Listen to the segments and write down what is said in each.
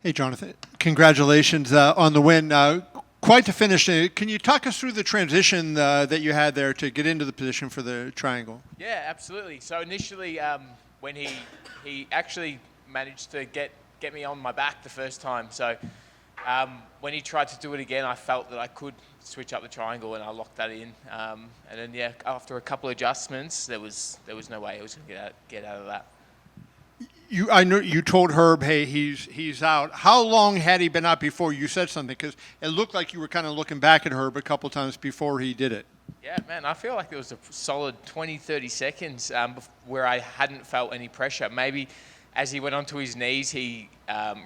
Hey, Jonathan. Congratulations on the win. Quite the finish. Can you talk us through the transition that you had there to get into the position for the triangle? Yeah, absolutely. So initially, when he actually managed to get me on my back the first time. So when he tried to do it again, I felt that I could switch up the triangle, and I locked that in. And then after a couple of adjustments, there was no way I was going to get out of that. I know you told Herb, hey, he's out. How long had he been out before you said something? Because it looked like you were kind of looking back at Herb a couple times before he did it. Yeah, man, I feel like there was a solid 20, 30 seconds where I hadn't felt any pressure. Maybe as he went onto his knees, he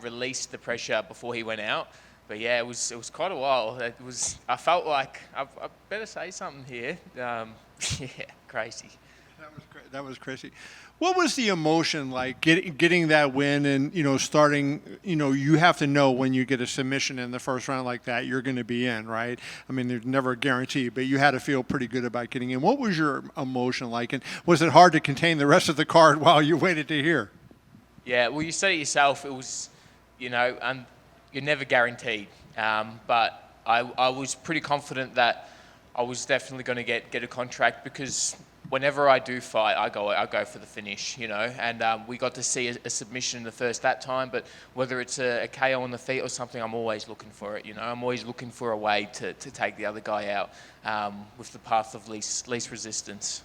released the pressure before he went out. But yeah, it was quite a while. I felt like I better say something here. Yeah, crazy. That was crazy. What was the emotion like getting that win and, starting, you have to know when you get a submission in the first round like that, you're going to be in, right? I mean, there's never a guarantee, but you had to feel pretty good about getting in. What was your emotion like? And was it hard to contain the rest of the card while you waited to hear? Yeah, well, you said it yourself. It was, and you're never guaranteed. But I was pretty confident that I was definitely going to get a contract because whenever I do fight, I go for the finish, and we got to see a submission in the first that time, but whether it's a KO on the feet or something, I'm always looking for it, I'm always looking for a way to take the other guy out with the path of least resistance.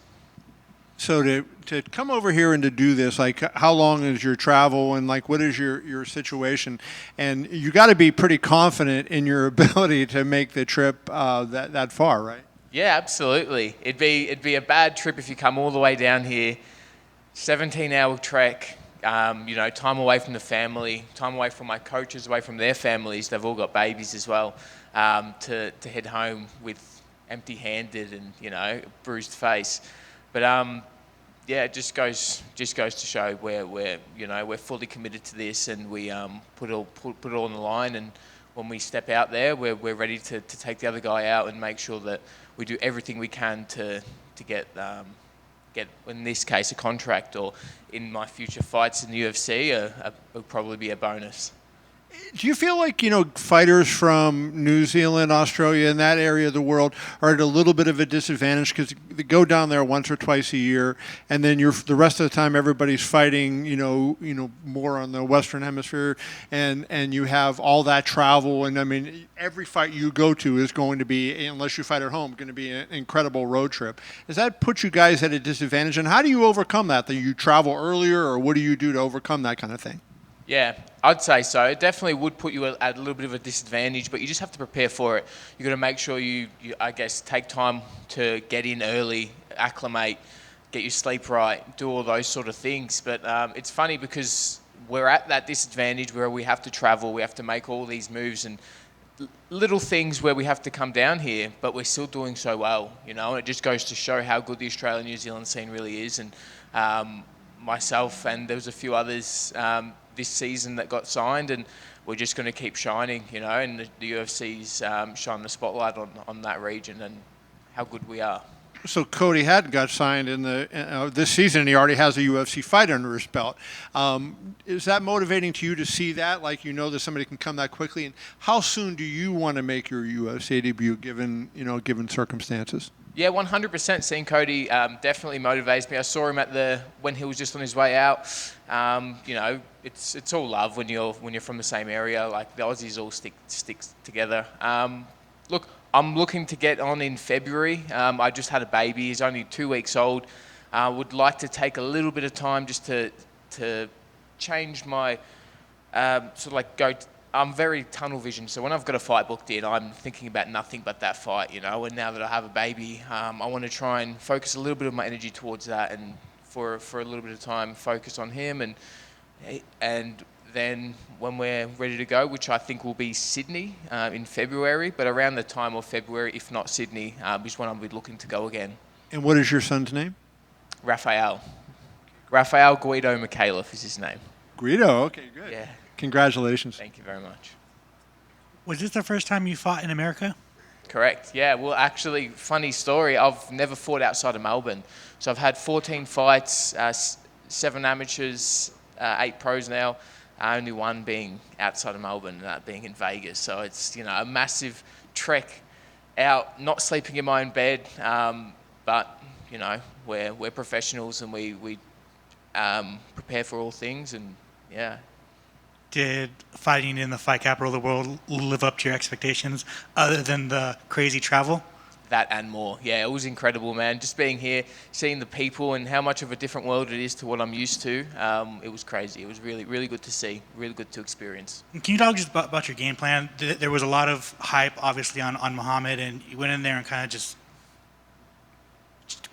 So to come over here and to do this, like how long is your travel and like what is your situation? And you got to be pretty confident in your ability to make the trip that far, right? Yeah, absolutely. It'd be a bad trip if you come all the way down here, 17-hour trek, time away from the family, time away from my coaches, away from their families. They've all got babies as well, to head home with empty-handed and, bruised face. But it just goes to show we're fully committed to this, and we put it all on the line. And when we step out there, we're ready to take the other guy out and make sure that we do everything we can to get in this case a contract, or in my future fights in the UFC will probably be a bonus. Do you feel like, fighters from New Zealand, Australia, and that area of the world are at a little bit of a disadvantage because they go down there once or twice a year, and then the rest of the time everybody's fighting, more on the Western Hemisphere, and you have all that travel, and I mean, every fight you go to is going to be, unless you fight at home, going to be an incredible road trip. Does that put you guys at a disadvantage, and how do you overcome that? Do you travel earlier, or what do you do to overcome that kind of thing? Yeah, I'd say so. It definitely would put you at a little bit of a disadvantage, but you just have to prepare for it. You've got to make sure you I guess, take time to get in early, acclimate, get your sleep right, do all those sort of things. But it's funny because we're at that disadvantage where we have to travel, we have to make all these moves and little things where we have to come down here, but we're still doing so well, and it just goes to show how good the Australian-New Zealand scene really is. And myself and there was a few others this season that got signed, and we're just going to keep shining, and the UFC's shining the spotlight on that region and how good we are. So Cody Haddon got signed in this season, and he already has a UFC fight under his belt. Is that motivating to you to see that, like that somebody can come that quickly? And how soon do you want to make your UFC debut, given circumstances? Yeah, 100%. Seeing Cody definitely motivates me. I saw him when he was just on his way out. It's all love when you're from the same area. Like the Aussies all stick together. Look, I'm looking to get on in February. I just had a baby. He's only 2 weeks old. I would like to take a little bit of time just to change my I'm very tunnel vision, so when I've got a fight booked in, I'm thinking about nothing but that fight, and now that I have a baby, I want to try and focus a little bit of my energy towards that, and for a little bit of time, focus on him, and then when we're ready to go, which I think will be Sydney in February, but around the time of February, if not Sydney, is when I'll be looking to go again. And what is your son's name? Rafael Guido Micallef is his name. Guido, okay, good. Yeah. Congratulations. Thank you very much. Was this the first time you fought in America? Correct. Yeah. Well, actually, funny story. I've never fought outside of Melbourne. So I've had 14 fights, 7 amateurs, 8 pros now. only one being outside of Melbourne, and that being in Vegas. So it's, a massive trek out, not sleeping in my own bed, but, we're professionals and we prepare for all things, and yeah. Did fighting in the fight capital of the world live up to your expectations, other than the crazy travel? That and more. Yeah, it was incredible, man. Just being here, seeing the people and how much of a different world it is to what I'm used to. It was crazy. It was really, really good to see, really good to experience. Can you talk just about your game plan? There was a lot of hype, obviously, on Muhammad, and you went in there and kind of just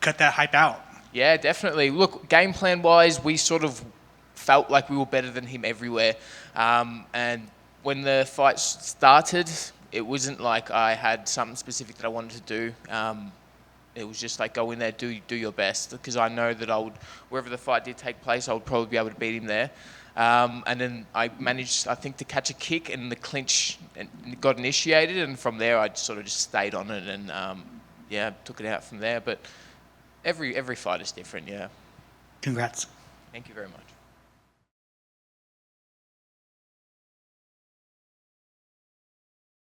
cut that hype out. Yeah, definitely. Look, game plan wise, we sort of felt like we were better than him everywhere. And when the fight started, it wasn't like I had something specific that I wanted to do. It was just like, go in there, do your best, because I know that wherever the fight did take place, I would probably be able to beat him there. And then I managed, I think, to catch a kick, and the clinch got initiated, and from there I sort of just stayed on it and took it out from there. But every fight is different, yeah. Congrats. Thank you very much.